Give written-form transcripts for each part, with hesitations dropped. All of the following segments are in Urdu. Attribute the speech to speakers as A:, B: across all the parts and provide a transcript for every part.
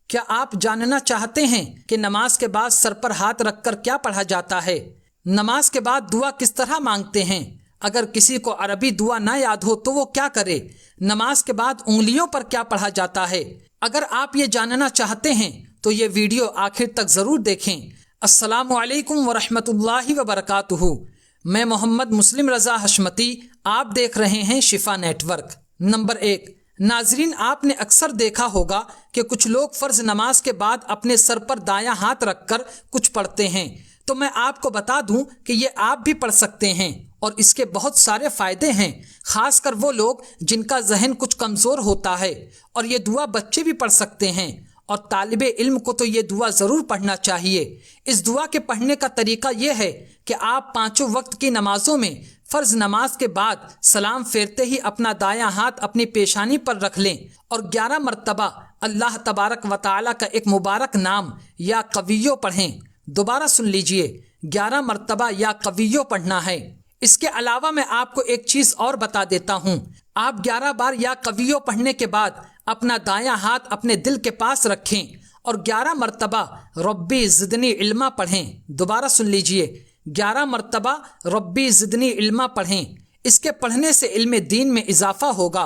A: کیا آپ جاننا چاہتے ہیں کہ نماز کے بعد سر پر ہاتھ رکھ کر کیا پڑھا جاتا ہے؟ نماز کے بعد دعا کس طرح مانگتے ہیں؟ اگر کسی کو عربی دعا نہ یاد ہو تو وہ کیا کرے؟ نماز کے بعد انگلیوں پر کیا پڑھا جاتا ہے؟ اگر آپ یہ جاننا چاہتے ہیں تو یہ ویڈیو آخر تک ضرور دیکھیں۔ السلام علیکم ورحمۃ اللہ وبرکاتہ۔ میں محمد مسلم رضا حشمتی، آپ دیکھ رہے ہیں شفا نیٹ ورک۔ نمبر 1، ناظرین، آپ نے اکثر دیکھا ہوگا کہ کچھ لوگ فرض نماز کے بعد اپنے سر پر دایاں ہاتھ رکھ کر کچھ پڑھتے ہیں، تو میں آپ کو بتا دوں کہ یہ آپ بھی پڑھ سکتے ہیں اور اس کے بہت سارے فائدے ہیں، خاص کر وہ لوگ جن کا ذہن کچھ کمزور ہوتا ہے۔ اور یہ دعا بچے بھی پڑھ سکتے ہیں، اور طالب علم کو تو یہ دعا ضرور پڑھنا چاہیے۔ اس دعا کے پڑھنے کا طریقہ یہ ہے کہ آپ 5 وقت کی نمازوں میں فرض نماز کے بعد سلام پھیرتے ہی اپنا دایاں ہاتھ اپنی پیشانی پر رکھ لیں اور 11 مرتبہ اللہ تبارک و تعالیٰ کا ایک مبارک نام یا قویو پڑھیں۔ دوبارہ سن لیجئے، 11 مرتبہ یا قویو پڑھنا ہے۔ اس کے علاوہ میں آپ کو ایک چیز اور بتا دیتا ہوں، آپ 11 بار یا قویو پڑھنے کے بعد اپنا دایاں ہاتھ اپنے دل کے پاس رکھیں اور 11 مرتبہ ربی زدنی علما پڑھیں۔ دوبارہ سن لیجئے، 11 مرتبہ ربی زدنی علما پڑھیں۔ اس کے پڑھنے سے علم دین میں اضافہ ہوگا۔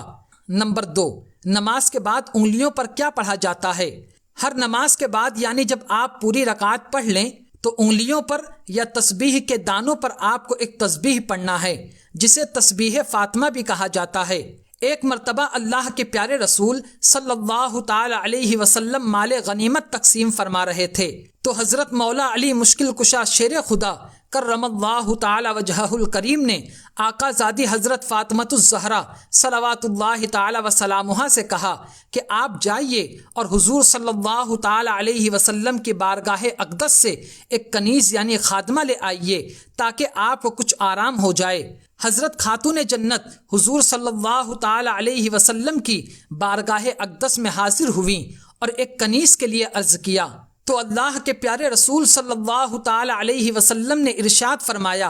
A: نمبر 2، نماز کے بعد انگلیوں پر کیا پڑھا جاتا ہے؟ ہر نماز کے بعد یعنی جب آپ پوری رکعت پڑھ لیں تو انگلیوں پر یا تسبیح کے دانوں پر آپ کو ایک تسبیح پڑھنا ہے، جسے تسبیح فاطمہ بھی کہا جاتا ہے۔ ایک مرتبہ اللہ کے پیارے رسول صلی اللہ تعالی علیہ وسلم مال غنیمت تقسیم فرما رہے تھے تو حضرت مولا علی مشکل کشا شیر خدا کرم اللہ تعالی وجہہ الکریم نے آقا زادی حضرت فاطمۃ الزہرا صلوات اللہ تعالی وسلامہ سے کہا کہ آپ جائیے اور حضور صلی اللہ تعالی علیہ وسلم کی بارگاہ اقدس سے ایک کنیز یعنی خادمہ لے آئیے تاکہ آپ کو کچھ آرام ہو جائے۔ حضرت خاتون جنت حضور صلی اللہ تعالی علیہ وسلم کی بارگاہ اقدس میں حاضر ہوئیں اور ایک کنیز کے لیے عرض کیا تو اللہ کے پیارے رسول صلی اللہ تعالی علیہ وسلم نے ارشاد فرمایا،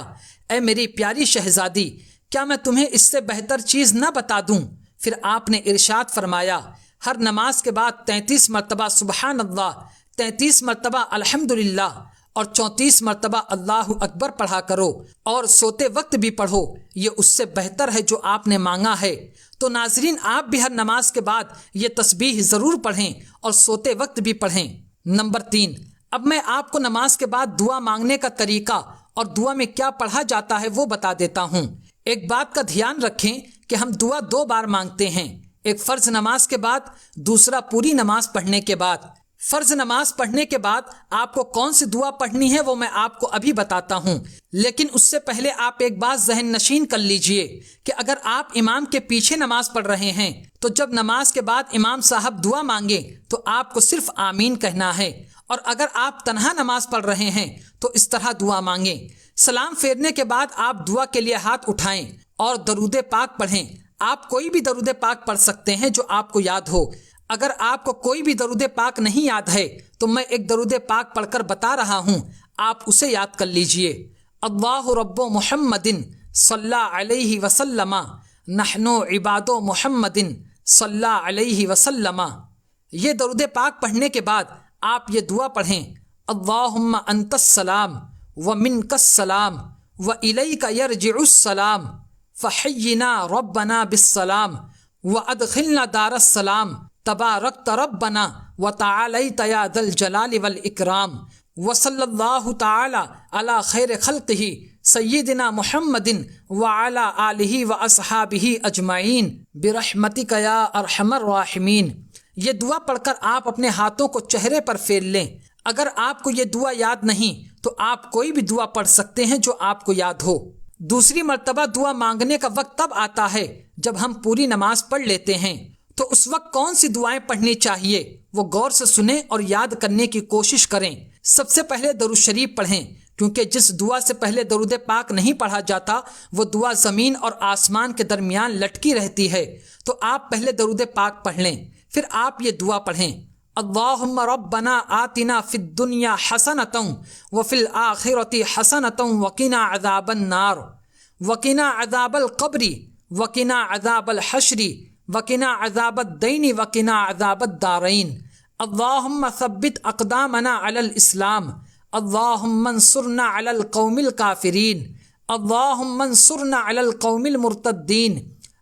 A: اے میری پیاری شہزادی، کیا میں تمہیں اس سے بہتر چیز نہ بتا دوں؟ پھر آپ نے ارشاد فرمایا، ہر نماز کے بعد 33 مرتبہ سبحان اللہ، 33 مرتبہ الحمدللہ اور 34 مرتبہ اللہ اکبر پڑھا کرو، اور سوتے وقت بھی پڑھو، یہ اس سے بہتر ہے جو آپ نے مانگا ہے۔ تو ناظرین، آپ بھی ہر نماز کے بعد یہ تسبیح ضرور پڑھیں اور سوتے وقت بھی پڑھیں۔ نمبر 3، اب میں آپ کو نماز کے بعد دعا مانگنے کا طریقہ اور دعا میں کیا پڑھا جاتا ہے وہ بتا دیتا ہوں۔ ایک بات کا دھیان رکھیں کہ ہم دعا 2 بار مانگتے ہیں، ایک فرض نماز کے بعد، دوسرا پوری نماز پڑھنے کے بعد۔ فرض نماز پڑھنے کے بعد آپ کو کون سی دعا پڑھنی ہے وہ میں آپ کو ابھی بتاتا ہوں، لیکن اس سے پہلے آپ ایک بات ذہن نشین کر لیجئے کہ اگر آپ امام کے پیچھے نماز پڑھ رہے ہیں تو جب نماز کے بعد امام صاحب دعا مانگے تو آپ کو صرف آمین کہنا ہے، اور اگر آپ تنہا نماز پڑھ رہے ہیں تو اس طرح دعا مانگیں۔ سلام پھیرنے کے بعد آپ دعا کے لیے ہاتھ اٹھائیں اور درود پاک پڑھیں۔ آپ کوئی بھی درود پاک پڑھ سکتے ہیں جو آپ کو یاد ہو۔ اگر آپ کو کوئی بھی درود پاک نہیں یاد ہے تو میں ایک درود پاک پڑھ کر بتا رہا ہوں، آپ اسے یاد کر لیجئے۔ اللہ رب محمد صلی علیہ وسلم، نحن عباد محمد صلی علیہ وسلم۔ یہ درود پاک پڑھنے کے بعد آپ یہ دعا پڑھیں، اللہم انت السلام ومنک السلام والیک یرجع السلام فحینا ربنا بالسلام وادخلنا دار السلام تبارکت ربنا وتعالیت یا ذا الجلال والاکرام وصلی اللہ تعالی علی خیر خلقہ سیدنا محمد وعلی آلہ واصحابہ اجمعین برحمتک یا ارحم الراحمین۔ یہ دعا پڑھ کر آپ اپنے ہاتھوں کو چہرے پر پھیر لیں۔ اگر آپ کو یہ دعا یاد نہیں تو آپ کوئی بھی دعا پڑھ سکتے ہیں جو آپ کو یاد ہو۔ دوسری مرتبہ دعا مانگنے کا وقت تب آتا ہے جب ہم پوری نماز پڑھ لیتے ہیں، تو اس وقت کون سی دعائیں پڑھنی چاہیے وہ غور سے سنیں اور یاد کرنے کی کوشش کریں۔ سب سے پہلے درود شریف پڑھیں، کیونکہ جس دعا سے پہلے درود پاک نہیں پڑھا جاتا وہ دعا زمین اور آسمان کے درمیان لٹکی رہتی ہے، تو آپ پہلے درود پاک پڑھ لیں، پھر آپ یہ دعا پڑھیں، اللہم ربنا آتنا فی الدنیا حسنۃ وفی الآخرۃ حسنۃ وقنا عذاب النار وقنا عذاب القبر وقنا عذاب الحشر وقنا عذاب الدین وقنا عذاب الدارین۔ اللہم ثبت اقدامنا علی الاسلام، اللہم انصرنا علی القوم الکافرین، اللہم انصرنا علی القوم المرتدین،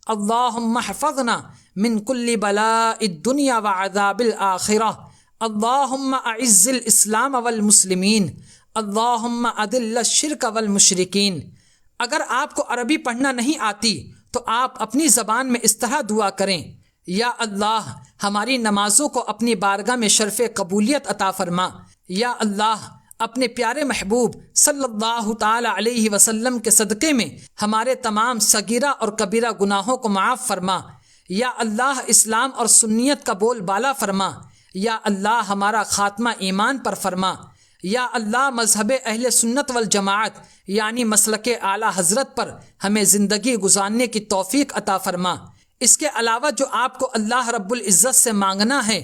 A: اللہم احفظنا من کل بلاء الدنیا وعذاب الآخرہ، اللہم اعز الاسلام والمسلمین، اللہم اذل الشرک والمشرکین۔ اگر آپ کو عربی پڑھنا نہیں آتی تو آپ اپنی زبان میں اس طرح دعا کریں: یا اللہ ہماری نمازوں کو اپنی بارگاہ میں شرف قبولیت عطا فرما، یا اللہ اپنے پیارے محبوب صلی اللہ تعالی علیہ وسلم کے صدقے میں ہمارے تمام صغیرہ اور کبیرہ گناہوں کو معاف فرما، یا اللہ اسلام اور سنیت کا بول بالا فرما، یا اللہ ہمارا خاتمہ ایمان پر فرما، یا اللہ مذہب اہل سنت والجماعت یعنی مسلک اعلیٰ حضرت پر ہمیں زندگی گزارنے کی توفیق عطا فرما۔ اس کے علاوہ جو آپ کو اللہ رب العزت سے مانگنا ہے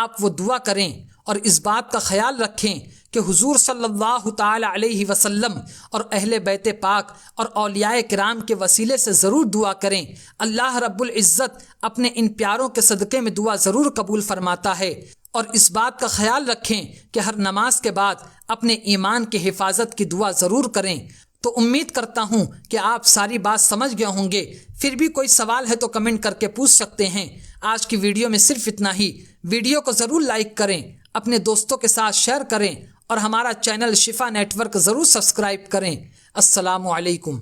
A: آپ وہ دعا کریں، اور اس بات کا خیال رکھیں کہ حضور صلی اللہ تعالی علیہ وسلم اور اہل بیت پاک اور اولیاء کرام کے وسیلے سے ضرور دعا کریں۔ اللہ رب العزت اپنے ان پیاروں کے صدقے میں دعا ضرور قبول فرماتا ہے۔ اور اس بات کا خیال رکھیں کہ ہر نماز کے بعد اپنے ایمان کی حفاظت کی دعا ضرور کریں۔ تو امید کرتا ہوں کہ آپ ساری بات سمجھ گئے ہوں گے۔ پھر بھی کوئی سوال ہے تو کمنٹ کر کے پوچھ سکتے ہیں۔ آج کی ویڈیو میں صرف اتنا ہی۔ ویڈیو کو ضرور لائک کریں، اپنے دوستوں کے ساتھ شیئر کریں، اور ہمارا چینل شفا نیٹ ورک ضرور سبسکرائب کریں۔ السلام علیکم۔